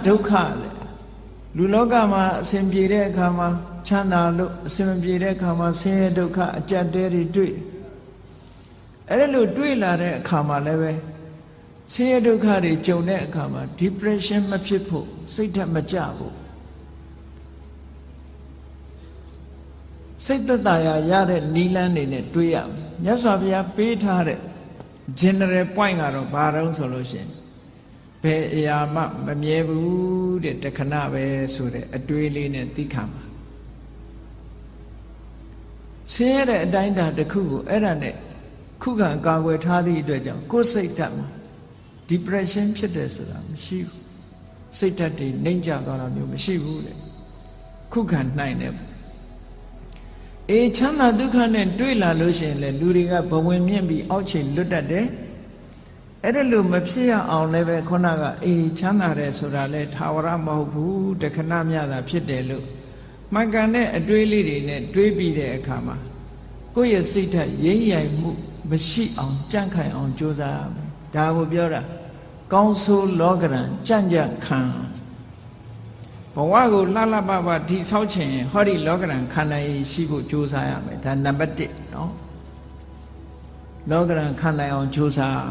ဒုက္ခလေလူလောကမှာအစဉ်ပြေတဲ့အခါမှာချမ်းသာလို့အစဉ်မပြေတဲ့အခါမှာဆင်းရဲဒုက္ခအကြက်တဲတွေတွေ့အဲ့ဒါလို့တွေ့လာတဲ့အခါမှာလည်းပဲဆင်းရဲဒုက္ခတွေကြုံတဲ့အခါမှာ depression မဖြစ်ဖို့စိတ်ဓာတ်မကျဖို့စိတ်သက်သာရတဲ့နိလန်းနေနဲ့တွေးရမယ်မြတ်စွာဘုရားပေးထားတဲ့ general point ကတော့ဘာတော့ဆိုလို့ရှိရင်ဘယ်အရာမှမမြဲဘူးတဲ့တခဏပဲဆိုတဲ့အတွေးလေးနဲ့သိခံပါဆင်းရဲတဲ့အတိုင်းအတာတစ်ခုကိုအဲ့ဒါနဲ့ခုခံကာကွယ်ထားသည့်အတွက်ကြောင့်ကိုယ်စိတ်ဓာတ်မှာ depression ဖြစ်တယ်ဆိုတာမရှိဘူးစိတ်ဓာတ်တွေနှိမ့်ကျသွားတာမျိုးမရှိဘူးတဲ့ခုခံနိုင်တယ်အေးချမ်းသာဒုက္ခနဲ့တွေ့လာလို့ရှိရင်လေလူတွေကဘဝင်မြင့်ပြီးအောက်ခြေလွတ်တတ်တယ်အဲ့ဒါလို့မဖြစ်ရအောင်လည်းပဲခုနကအေးချမ်းသာတယ်ဆိုတာလဲထာဝရမဟုတ်ဘူးတခဏမျှတာဖြစ်တယ်လို့မှန်ကန်တဲ့အတွေးလေးတွေနဲ့တွေးပြီးတဲ့အခါမှာကိုယ့်ရဲ့စိတ်ဓာတ်ရိမ့်ရိုင်မှုမရှိအောင်ကြန့်ခိုင်အောင်ကြိုးစားရမယ်ဒါကိုပြောတာကောင်းဆိုးလောကရန်ကြန့်ကြန့်ခံဘဝကိုလှလှပပထိဆောက်ခြင်းဟောဒီလောကရန်ခန္ဓာရေးရှိဖို့ကြိုးစားရမယ်ဒါနံပါတ်1နော်လောကရန်ခန္ဓာအောင်ကြိုးစား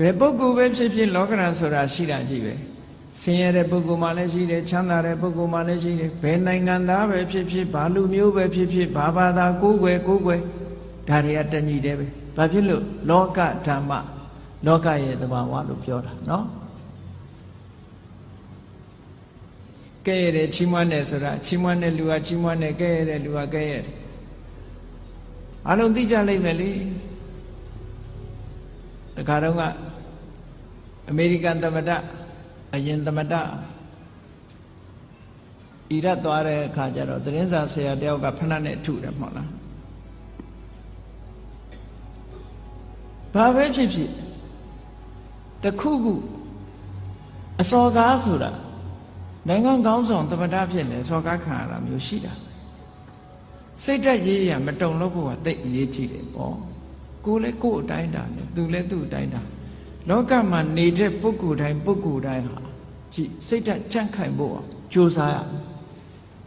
ဘယ်ပုဂ္ဂိုလ်ပဲဖြစ်ဖြစ်လောကရန်ဆိုတာရှိတာကြည့်ပဲဆင်းရဲတဲ့ပုဂ္ဂိုလ်မှလည်းရှိတယ်ချမ်းသာတဲ့ပုဂ္ဂိုလ်မှလည်းရှိတယ်ဘယ်နိုင်ငံသားပဲဖြစ်ဖြစ်ဘာလူမျိုးပဲဖြစ်ဖြစ်ဘာဘာသာကိုယ်ွယ်ဒါတွေကတညီတယ်ပဲဘာဖြစ်လို့လောကဓမ္မလောကရဲ့သဘာဝလို့ပြောတာနော်ကဲရတဲ့ချီးမွမ်းတယ်ဆိုတာချီးမွမ်းတဲ့လူကချီးမွမ်းတယ်ကဲရတဲ့လူကကဲရတယ်အလုံးသိကြလိမ့်မယ်လေတခါတော့ကအမေရိကန်သမ္မတအရင်သမ္မတအီရတ်သွားတဲ့အခါကျတော့သတင်းစာဆရာတယောက်ကဖဏနဲ့ထုတယ်မဟုတ်လားဘာပဲဖြစ်ဖြစ်တခုခုအစော်ကားဆိုတာနိုင်ငံကောင်းဆောင်သမ္မတဖြစ်နေစော်ကားခံရတာမျိုးရှိတာစိတ်ဓာတ်ရေးရမတုံလို့ဖို့ကသိအရေးကြီးတယ်ပေါ့ကိုယ်လည်းကိုယ်အတိုင်းတာနဲ့သူလည်းသူ့အတိုင်းတာလောကမှာနေတဲ့ပုဂ္ဂိုလ်တိုင်းဟာကြည့်စိတ်ဓာတ်ကြန့်ခိုင်ဖို့ကြိုးစားရ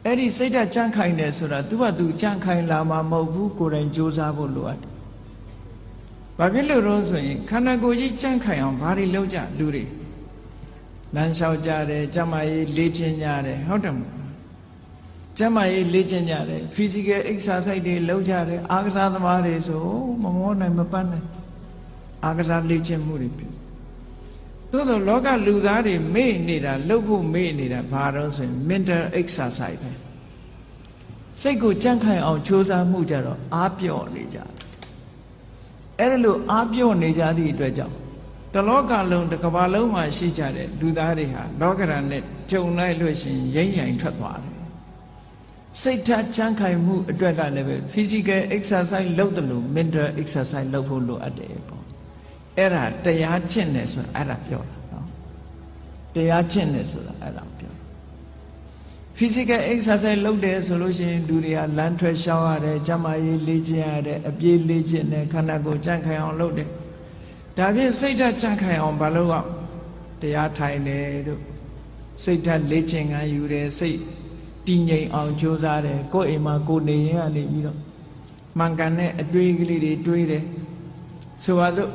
အဲ့ဒီစိတ်ဓာတ်ကြန့်ခိုင်တယ်ဆိုတာသူကသူကြန့်ခိုင်လာမှာမဟုတ်ဘူးကိုယ်တိုင်ကြိုးစားဖို့လိုအပ်တယ်။ဘာဖြစ်လို့လဲဆိုရင်ခန္ဓာကိုယ်ကြီးကြန့်ခိုင်အောင်ဘာတွေလုပ်ကြလူတွေလမ်းလျှောက်ကြတယ်ကျမကြီးလေ့ကျင့်ကြတယ်ဟုတ်တယ်မဟုတ်ကျမကြီးလေ့ကျင့်ကြတယ် physical exercise တွေလုပ်ကြတယ်အားကစားသမားတွေဆိုမမောနိုင်မပန်းနိုင်အားကစားလေ့ကျင့်မှုတွေပြုသို့သောလောကလူသားတွေမေ့နေတာလုပ်ဖို့မေ့နေတာဘာလို့ဆိုရင် mental exercise ပဲစိတ်ကိုကြန့်ခိုင်အောင်ကြိုးစားမှုကြတော့အားပြော့နေကြတယ်အဲ့ဒါလို့အားပြော့နေကြသည့်အတွက်ကြောင့်တလောကလုံးတစ်ကမ္ဘာလုံးမှာရှိကြတဲ့လူသားတွေဟာလောကရန်နဲ့ကြုံလိုက်လို့ရှိရင်ရိမ့်ရိုင်ထွက်သွားတယ်စိတ်ဓာတ်ကြန့်ခိုင်မှုအတွက်ကလည်းပဲ physical exercise လုပ်တယ်လို့ mental exercise လုပ်ဖို့လိုအပ်တယ်ပေါ့အဲ့ဒါတရားကျင့်တယ်ဆိုတာအဲ့ဒါပြောတာနော်တရားကျင့်တယ်ဆိုတာအဲ့ဒါပြော physical exercise လုပ်တယ်ဆိုလို့ရှိရင်လူတွေကလမ်းထွက်ရှောင်းရတယ်ကျန်းမာရေးလေ့ကျင့်ရတယ်အပြေးလေ့ကျင့်တယ်ခန္ဓာကိုယ်ကြန့်ခိုင်အောင်လုပ်တယ်ဒါဖြင့်စိတ်ဓာတ်ကြန့်ခိုင်အောင်ဘာလို့အောင်တရားထိုင်တယ်တို့စိတ်ဓာတ်လေ့ကျင့်ခန်းယူတယ်စိတ်တည်ငြိမ်အောင်ကြိုးစားတယ်ကိုယ်အိမ်မှာကိုယ်နေရင်ကနေပြီးတော့မှန်ကန်တဲ့အတွေးကလေးတွေတွေးတယ်ဆိုပါစို့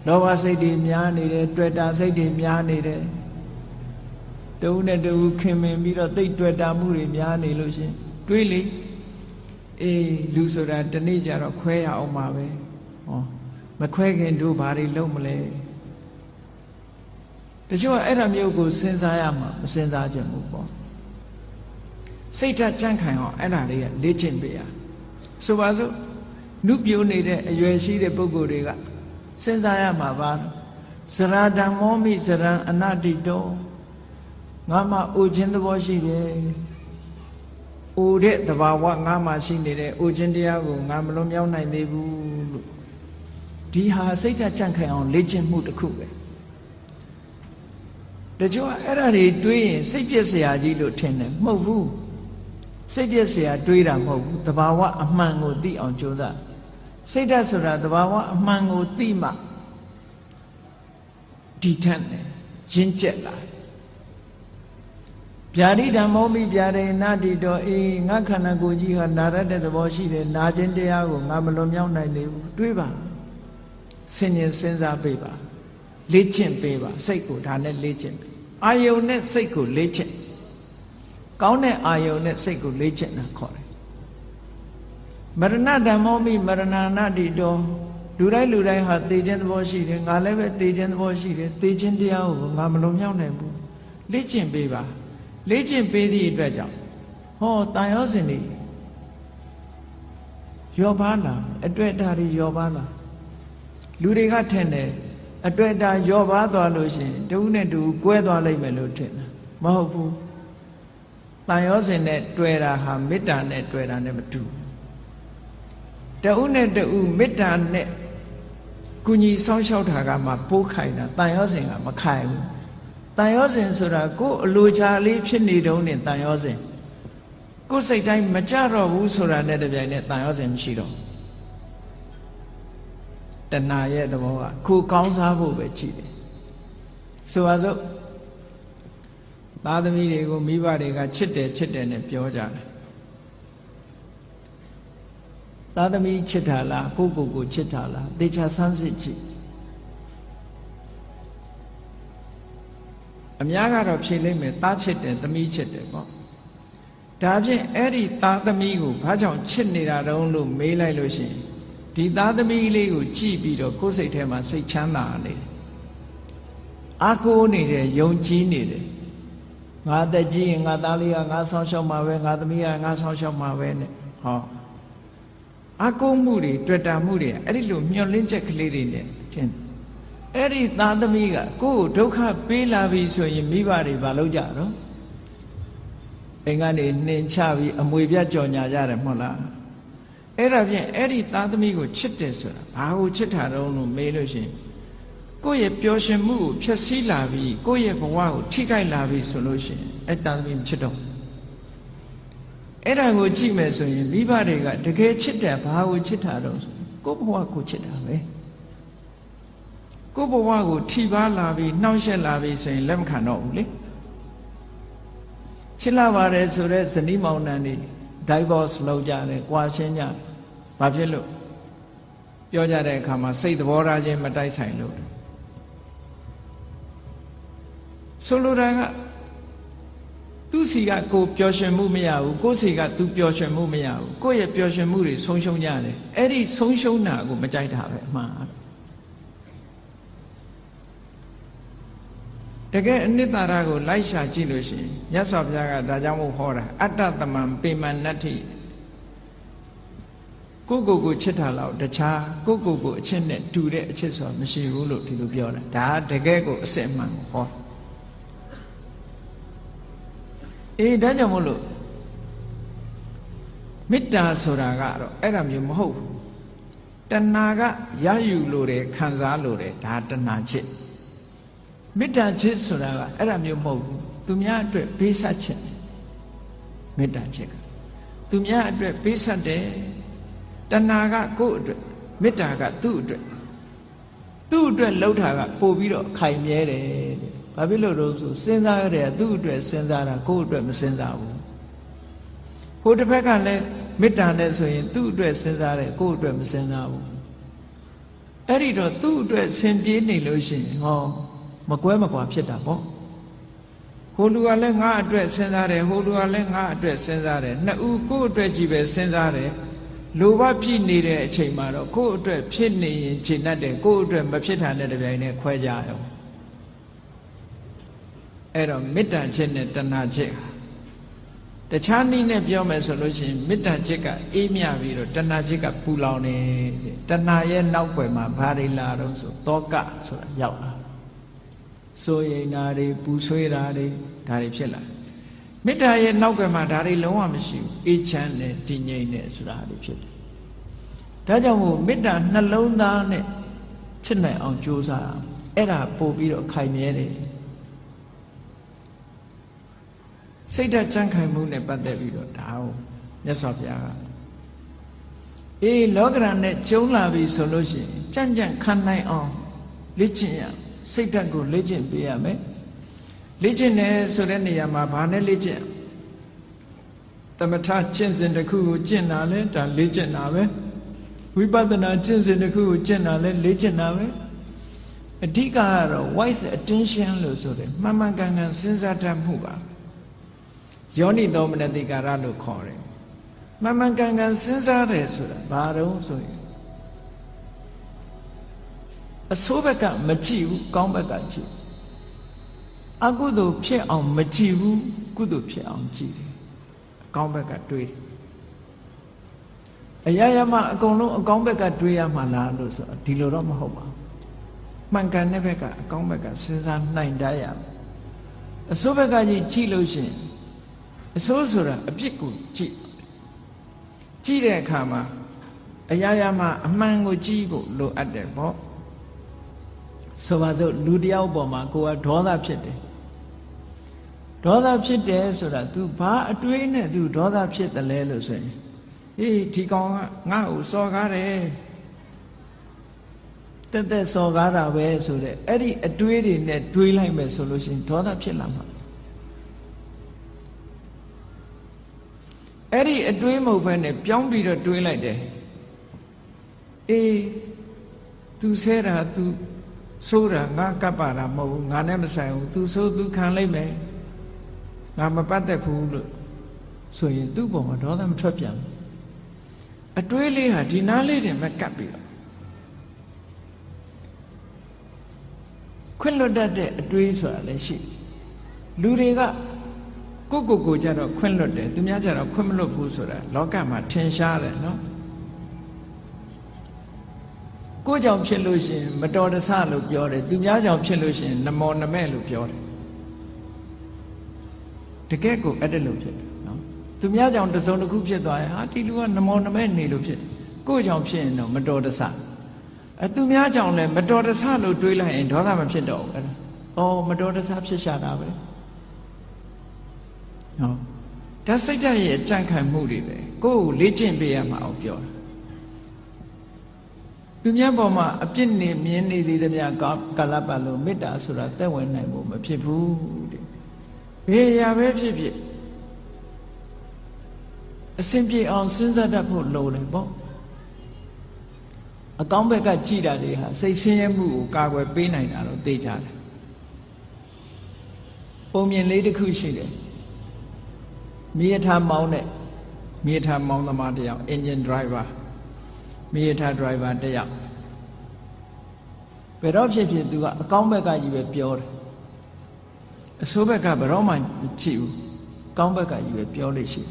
လောဘစိတ်တွေများနေတယ်တွေ့တာစိတ်တွေများနေတယ်တဦးနဲ့တဦးခင်မင်ပြီးတော့သိတွေ့တာမှုတွေများနေလို့ရှင်တွေးလေအေးလူဆိုတာတနေ့ကျတော့ခွဲရအောင်ပါပဲဟောမခွဲခင်တို့ဘာတွေလုပ်မလဲတချို့အဲ့ဒါမျိုးကိုစဉ်းစားရမှာမစဉ်းစားကြဘူးပေါ့စိတ်ဓာတ်ကြန့်ခိုင်အောင်အဲ့ဒါတွေကလေ့ကျင့်ပေးရဆိုပါစို့နုပြိုးနေတဲ့အရွယ်ရှိတဲ့ပုဂ္ဂိုလ်တွေကစဉ်းစားရမှာပါဇရာဓမ္မောမိဇရံအနတ္တိတောငါမှအိုခြင်းသဘောရှိတယ်အိုတဲ့သဘာဝငါမှရှိနေတယ်အိုခြင်းတရားကိုငါမလွန်မြောက်နိုင်သေးဘူးလို့ဒီဟာစိတ်ဓာတ်ကြန့်ခိုင်အောင်လေ့ကျင့်မှုတစ်ခုပဲတချို့အဲ့ဒါတွေတွေးရင်စိတ်ပြည့်စရာကြီးလို့ထင်တယ်မဟုတ်ဘူးစိတ်ပြည့်စရာတွေးတာမဟုတ်ဘူးသဘာဝအမှန်ကိုသိအောင်ကြိုးစားစိတ်ဓာတ်ဆိုတာသဘာဝအမှန်ကိုသိမှဒီထက်တယ် ရင့်ကျက်လာဗျာဒိဓမ္မောမိဗျာဒိနာတိတောအေးငါခန္ဓာကိုယ်ကြီးဟာနာရတဲ့သဘောရှိတယ်နာခြင်းတရားကိုငါမလွန်မြောက်နိုင်သေးဘူးတွေးပါဆင်ញင်စဉ်းစားပေးပါလေ့ကျင့်ပေးပါစိတ်ကိုဒါနဲ့လေ့ကျင့်ပေးအာယုန်နဲ့စိတ်ကိုလေ့ကျင့်ကောင်းတဲ့အာယုန်နဲ့စိတ်ကိုလေ့ကျင့်တာခေါ်တယ်မရဏဓမ္မောမိမရဏနာတိတောလူတိုင်းဟာသိခြင်းသဘောရှိတယ်ငါလည်းပဲသိခြင်းသဘောရှိတယ်သိခြင်းတရားကိုငါမလွန်မြောက်နိုင်ဘူးလေ့ကျင့်ပေးပါလေ့ကျင့်ပေးသည့်အတွက်ကြောင့်ဟောတန်ရောစဉ်တွေယောပါလာအတွေ့အတာတွေယောပါလာလူတွေကထင်တယ်အတွေ့အတာယောပါသွားလို့ရှိရင်တဦးနဲ့တူကွဲသွားလိမ့်မယ်လို့ထင်တာမဟုတ်ဘူးတန်ရောစဉ်နဲ့တွေ့တာဟာမေတ္တာနဲ့တွေ့တာနဲ့မတူတဦးနဲ့တူမေတ္တာနဲ့ကုညီဆောင်းလျှောက်တာကမှပိုးခိုင်တာတန်ရောစဉ်ကမခိုင်ဘူးတန်ရောစဉ်ဆိုတာကိုယ်အလိုချလေးဖြစ်နေတုန်းနဲ့တန်ရောစဉ်ကိုယ်စိတ်တိုင်းမကြတော့ဘူးဆိုတာနဲ့တပြိုင်နက်တန်ရောစဉ်မရှိတော့တဏှာရဲ့သဘောကကိုယ်ကောင်းစားဖို့ပဲရှိတယ်ဆိုပါစို့သားသမီးတွေကိုမိဘတွေကချစ်တယ်နဲ့ပြောကြတယ်သားသမီးချစ်တာလားကိုကိုချစ်တာလားသေချာဆန်းစစ်ကြည့်အများကတော့ဖြေလိုက်မယ်သားချစ်တယ်သမီးချစ်တယ်ပေါ့ဒါဖြင့်အဲ့ဒီသားသမီးကိုဘာကြောင့်ချစ်နေတာတုံးလို့မေးလိုက်လို့ရှိရင်ဒီသားသမီးလေးကိုကြည့်ပြီးတော့ကိုယ်စိတ်ထဲမှာစိတ်ချမ်းသာနေတယ်အာကိုးနေတယ်ယုံကြည်နေတယ်ငါတက်ကြီးရင်ငါသားလေးကငါဆောင်းရှောက်မှာပဲငါသမီးကငါဆောင်းရှောက်မှာပဲနဲ့ဟောအာကိုးမှုတွေတွေ့တာမှုတွေအဲ့ဒီလိုမျောလင့်ချက်ကလေးတွေနဲ့ထင်အဲ့ဒီသားသမီးကကိုယ့်ကိုဒုက္ခပေးလာပြီဆိုရင်မိဘတွေမလုပ်ကြတော့အိမ်ကနေနှင်ချပြီးအမွေပြတ်ကြော်ညာကြတယ်မဟုတ်လားအဲ့ဒါဖြင့်အဲ့ဒီသားသမီးကိုချစ်တယ်ဆိုတာဘာကိုချစ်တာတုံးလို့မေးလို့ရှိရင်ကိုယ့်ရဲ့ပျော်ရွှင်မှုကိုဖျက်ဆီးလာပြီးကိုယ့်ရဲ့ဘဝကိုထိခိုက်လာပြီးဆိုလို့ရှိရင်အဲ့သားသမီးမချစ်တော့အဲ့ဒါကိုကြည့်မယ်ဆိုရင်မိဘတွေကတကယ်ချစ်တယ်ဘာကိုချစ်တာတုံးဆိုကိုယ့်ဘဝကိုချစ်တာပဲကိုယ့်ဘဝကိုထိပါလာပြီးနှောင့်ယှက်လာပြီးဆိုရင်လက်မခံတော့ဘူးလေချစ်လာပါတယ်ဆိုတော့ဇနီးမောင်နှံတွေ divorce လုပ်ကြတယ်၊ကွာရှင်းကြတယ်။ဘာဖြစ်လို့ပြောကြတဲ့အခါမှာစိတ်သဘောထားချင်းမတိုက်ဆိုင်လို့ဆိုလိုတာကသူ့စီကကိုပျော်ရွှင်မှုမရဘူးကိုယ့်စီကသူပျော်ရွှင်မှုမရဘူးကိုယ့်ရဲ့ပျော်ရွှင်မှုတွေဆုံးရှုံးကြတယ်အဲ့ဒီဆုံးရှုံးတာကိုမကြိုက်တာပဲအမှန်တကယ်အနိတ္တရာကိုလိုက်ရှာကြည့်လို့ရှိရင်မြတ်စွာဘုရားကဒါကြောင့်မို့ဟောတာအတ္တသမံပေမနတ္ထိကိုကိုချစ်တာလောက်တခြားကိုကိုအချစ်နဲ့တူတဲ့အချစ်ဆိုတာမရှိဘူးလို့ဒီလိုပြောတာဒါတကယ်ကိုအစစ်အမှန်ကိုဟောဒါကြောင့်မို့လို့မေတ္တာဆိုတာကတော့အဲ့ဒါမျိုးမဟုတ်ဘူးတဏှာကရယူလို့တယ်ခံစားလို့တယ်ဒါတဏှာချစ်မေတ္တာချစ်ဆိုတာကအဲ့ဒါမျိုးမဟုတ်ဘူးသူများအတွက်ပေးဆက်ခြင်းမေတ္တာချစ်ကသူများအတွက်ပေးဆက်တယ်တဏှာကကိုယ့်အတွက်မေတ္တာကသူ့အတွက်လှုပ်တာကပို့ပြီးတော့ခိုင်မြဲတယ်တဲ့ဘာဖြစ်လို့လို့ဆိုစဉ်းစားရတယ်သူ့အတွက်စဉ်းစားတာကိုယ့်အတွက်မစဉ်းစားဘူးဟိုတစ်ဖက်ကလည်းမေတ္တာနဲ့ဆိုရင်သူ့အတွက်စဉ်းစားတယ်ကိုယ့်အတွက်မစဉ်းစားဘူးအဲ့ဒီတော့သူ့အတွက်ဆင်ပြေးနေလို့ရှိရင်ဟောမကွဲမကွာဖြစ်တာပေါ့ဟိုလူကလည်းငါအတွက်စဉ်းစားတယ်ဟိုလူကလည်းငါအတွက်စဉ်းစားတယ်နှစ်ဦးကိုယ့်အတွက်ကြီးပဲစဉ်းစားတယ်လိုဘပြည့်နေတဲ့အချိန်မှာတော့ကိုယ့်အတွက်ဖြစ်နေရင်ခြေနှက်တယ်ကိုယ့်အတွက်မဖြစ်တာနဲ့တပြိုင်တည်းခွဲကြရောအဲ့တော့မေတ္တာချစ်နဲ့တဏှာချစ်တခြားနည်းနဲ့ပြောမယ်ဆိုလို့ရှိရင်မေတ္တာချစ်ကအေးမြပြီးတော့တဏှာချစ်ကပူလောင်နေတဏှာရဲ့နောက်ွယ်မှာဘာတွေလာတော့ဆိုတောကဆိုတာရောက်လာစိုးရိမ်တာတွေပူဆွေးတာတွေဒါတွေဖြစ်လာမေတ္တာရဲ့နောက်ကမှာဒါတွေလုံးဝမရှိဘူးအေးချမ်းတယ်တည်ငြိမ်တယ်ဆိုတာတွေဖြစ်တယ်ဒါကြောင့်မို့မေတ္တာနှလုံးသားနဲ့ချစ်နိုင်အောင်ကြိုးစားအဲ့ဒါပို့ပြီးတော့ခိုင်မြဲတယ်စိတ်ဓာတ်ကြံ့ခိုင်မှုနဲ့ပတ်သက်ပြီးတော့ဒါကိုမြတ်စွာဘုရားကလောကရန်နဲ့ကျုံလာပြီဆိုလို့ရှိရင်ကြံ့ကြံ့ခံနိုင်အောင်လေ့ကျင့်ရစိတ်ဓာတ်ကိုလေ့ကျင့်ပေးရမယ် လေ့ကျင့်တယ်ဆိုတဲ့နေရာမှာဘာနဲ့လေ့ကျင့်သမထကျင့်စဉ်တစ်ခုကိုကျင့်တာလဲဒါလေ့ကျင့်တာပဲဝိပဿနာကျင့်စဉ်တစ်ခုကိုကျင့်တာလဲလေ့ကျင့်တာပဲအဓိကကတော့ wise attention လို့ဆိုတယ်မှန်မှန်ကန်ကန်စဉ်းစားတတ်မှုပါယောနိသောမနတိကာရလို့ခေါ်တယ်မှန်မှန်ကန်ကန်စဉ်းစားတယ်ဆိုတာဘာတော့ဆိုရင်အဆိုးဘက်ကမကြည့်ဘူးကောင်းဘက်ကကြည့်အကုသိုလ်ဖြစ်အောင်မကြည့်ဘူးကုသိုလ်ဖြစ်အောင်ကြည့်တယ်အကောင်းဘက်ကတွေးတယ်အရာရာမှာအကုန်လုံးအကောင်းဘက်ကတွေးရမှာလားလို့ဆိုဒီလိုတော့မဟုတ်ပါဘူးမှန်ကန်တဲ့ဘက်ကအကောင်းဘက်ကစဉ်းစားနိုင်တတ်ရမယ်အဆိုးဘက်ကကြည့်လို့ရှိရင်အဆိုးဆိုတာအပြစ်ကိုကြည့်တဲ့အခါမှာအရာရာမှာအမှန်ကိုကြည့်ဖို့လိုအပ်တယ်ပေါ့ဆိုပါစို့လူတယောက်ပေါ်မှာကိုယ်ကဒေါသဖြစ်တယ်ဒေါသဖြစ်တယ်ဆိုတာ तू ဘာအတွေးနဲ့ तू ဒေါသဖြစ်တယ်လဲလို့ဆိုရင်အေးဒီကောင်ကငါ့ကိုစော်ကားတယ်တက်စော်ကားတာပဲဆိုတဲ့အဲ့ဒီအတွေးတွေနဲ့တွေးလိုက်မယ်ဆိုလို့ရှိရင်ဒေါသဖြစ်လာမှာအဲ့ဒီအတွေးမဟုတ်ဘဲနဲ့ပြောင်းပြီးတော့တွေးလိုက်တယ်အေး तू ဆဲတာ तू ဆိုးတာငါကပ်ပါတာမဟုတ်ဘူးငါနဲ့မဆိုင်ဘူး तू ဆိုး तू ခံလိုက်မယ်ငါမပတ်သက်ဘူးလို့ဆိုရင်သူ့ပုံမှာဒေါသမထွက်ပြန်ဘူးအတွေးလေးဟာဒီနားလေးတင်မဲ့ကပ်ပြီးတော့ခွင့်လွတ်တတ်တဲ့အတွေးဆိုတာလည်းရှိလူတွေကကိုကြတော့ခွင့်လွတ်တယ်သူများကြတော့ခွင့်မလွတ်ဘူးဆိုတာလောကမှာထင်ရှားတယ်နော်ကိုကြောင့်ဖြစ်လို့ရှိရင်မတော်တဆလို့ပြောတယ်သူများကြောင့်ဖြစ်လို့ရှိရင်နမောနမဲ့လို့ပြောတယ်တကယ်ကိုအဲ့ဒါလို့ဖြစ်တယ်နော်သူများကြောင့်တစုံတစ်ခုဖြစ်သွားရင်ဟာဒီလူကနမောနမဲ့နေလို့ဖြစ်ကိုကြောင့်ဖြစ်ရင်တော့မတော်တဆသူများကြောင့်လည်းမတော်တဆလို့တွေးလိုက်ရင်ဒေါသမဖြစ်တော့ဘူးအဲ့ဒါဩမတော်တဆဖြစ်ရှာတာပဲဟုတ်ဒါစိတ်ဓာတ်ရဲ့ကြံ့ခိုင်မှုတွေပဲကိုယ်ကိုလေ့ကျင့်ပေးရမှာအောင်ပြောတာသူများပေါ်မှာအပြစ်နေမြင်နေသေးသမျှကာလပတ်လုံးမေတ္တာဆိုတာသက်ဝင်နိုင်ဖို့မဖြစ်ဘူးတဲ့ဘယ်ရာပဲဖြစ်ဖြစ်အစဉ်ပြေအောင်စဉ်းစားတတ်ဖို့လိုတယ်ပေါ့အကောင်းဘက်ကကြည်တာတွေဟာစိတ်ဆင်းရဲမှုကိုကာကွယ်ပေးနိုင်တာတော့သိကြတယ်ပုံမြင်လေးတစ်ခုရှိတယ်မြေထားမောင်းတဲ့မြေထားမောင်းသမားတစ်ယောက် engine driver မြေထား driver တစ်ယောက်ဘယ်တော့ဖြစ်သူကအကောင်းဘက်ကကြီးပဲပြောတယ်အဆိုးဘက်ကဘယ်တော့မှမကြည့်ဘူးကောင်းဘက်ကကြီးပဲပြောလို့ရှိ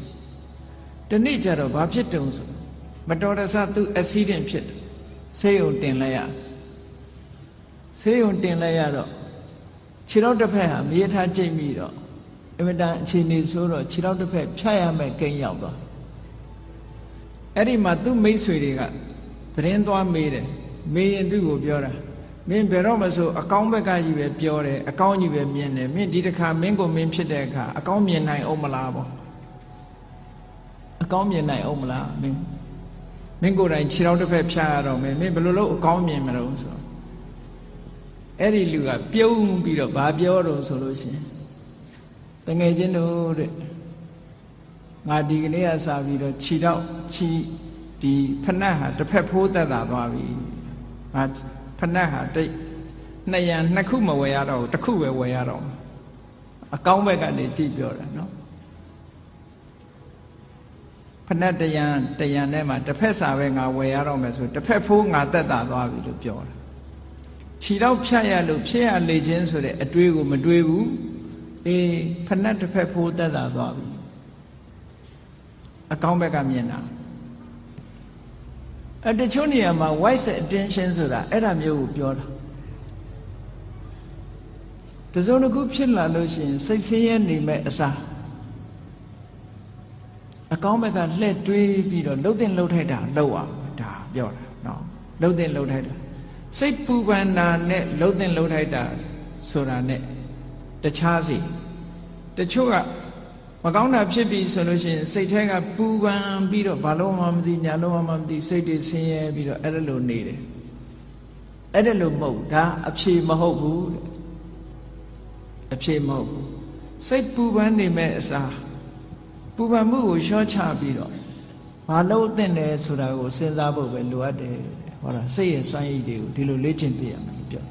တယ်ဒီနေ့ကျတော့ဘာဖြစ်တုံဆိုမတော်တဆသူ accident ဖြစ်တယ်ဆေးရုံတင်လိုက်ရဆေးရုံတင်လိုက်ရတော့ခြေထောက်တစ်ဖက်ဟာမြေထားကျိတ်ပြီးတော့အင်မတန်အခြေအနေဆိုတော့ခြေထောက်တစ်ဖက်ဖြတ်ရမယ်ကိန်းရောက်သွားအဲ့ဒီမှာသူ့မိတ်ဆွေတွေကသတင်းသွားမေးတယ်မေးရင်သူ့ကိုပြောတာမင်းဘယ်တော့မှဆိုအကောင်းဘက်ကကြီးပဲပြောတယ်အကောင်းကြီးပဲမြင်တယ်မင်းဒီတစ်ခါမင်းကိုမင်းဖြစ်တဲ့အခါအကောင်းမြင်နိုင်အောင်မလားပေါ့အကောင်းမြင်နိုင်အောင်မလားမင်းကိုယ်တိုင်ခြေထောက်တစ်ဖက်ဖြတ်ရတော့မင်းဘယ်လိုလုပ်အကောင်းမြင်မလို့ဆိုအဲ့ဒီလူကပြုံးပြီးတော့ဘာပြောတော့ဆိုလို့ရှိရင်တငယ်ချင်းတို့တဲ့ငါဒီကနေ့ကစပြီးတော့ခြေထောက်ဒီဖနက်ဟာတစ်ဖက်ဖိုးသက်သာသွားပြီငါဖနက်ဟာနှစ်ခုမဝယ်ရတော့ဘူးတစ်ခုပဲဝယ်ရတော့အကောင်းဘက်ကနေကြည့်ပြောတာနော်ဖနက်တရံထဲမှာတစ်ဖက်စာပဲငါဝယ်ရတော့မယ်ဆိုတစ်ဖက်ဖိုးငါသက်သာသွားပြီလို့ပြောတာခြေတော့ဖြတ်ရလို့ဖြစ်ရလေခြင်းဆိုတဲ့အတွေးကိုမတွေးဘူးအေးဖနက်တစ်ဖက်ဖိုးသက်သာသွားပြီအကောင်းဘက်ကမြင်တာတချို့နေရာမှာ wise attention ဆိုတာအဲ့ဒါမျိုးကိုပြောတာတစုံတစ်ခုဖြစ်လာလို့ရှိရင်စိတ်ဆင်းရဲနေမဲ့အစားအကောင်းဘက်ကလှည့်တွေးပြီးတော့လှုပ်တင်လှုပ်ထိုက်တာလှုပ်အောင်ဒါပြောတာနော်လှုပ်တင်လှုပ်ထိုက်တာစိတ်ပူပန်တာနဲ့လှုပ်တင်လှုပ်ထိုက်တာဆိုတာနဲ့တခြားစီတချို့ကမကောင်းတာဖြစ်ပြီဆိုလို့ရှိရင်စိတ်ထဲကပူပန်ပြီးတော့ဘာလို့မှမသိညာလို့မှမသိစိတ်တွေဆင်းရဲပြီးတော့အဲ့ဒါလိုနေတယ်အဲ့ဒါလိုမဟုတ်ဒါအဖြေမဟုတ်ဘူး အဖြစ်မဟုတ်ဘူးစိတ်ပူပန်နေမဲ့အစားပူပန်မှုကိုလျှော့ချပြီးတော့ဘာလို့သင့်တယ်ဆိုတာကိုစဉ်းစားဖို့ပဲလိုအပ်တယ်ဟောတာစိတ်ရဲ့စွမ်းရည်တွေကိုဒီလိုလေ့ကျင့်ပြရမယ်ပြော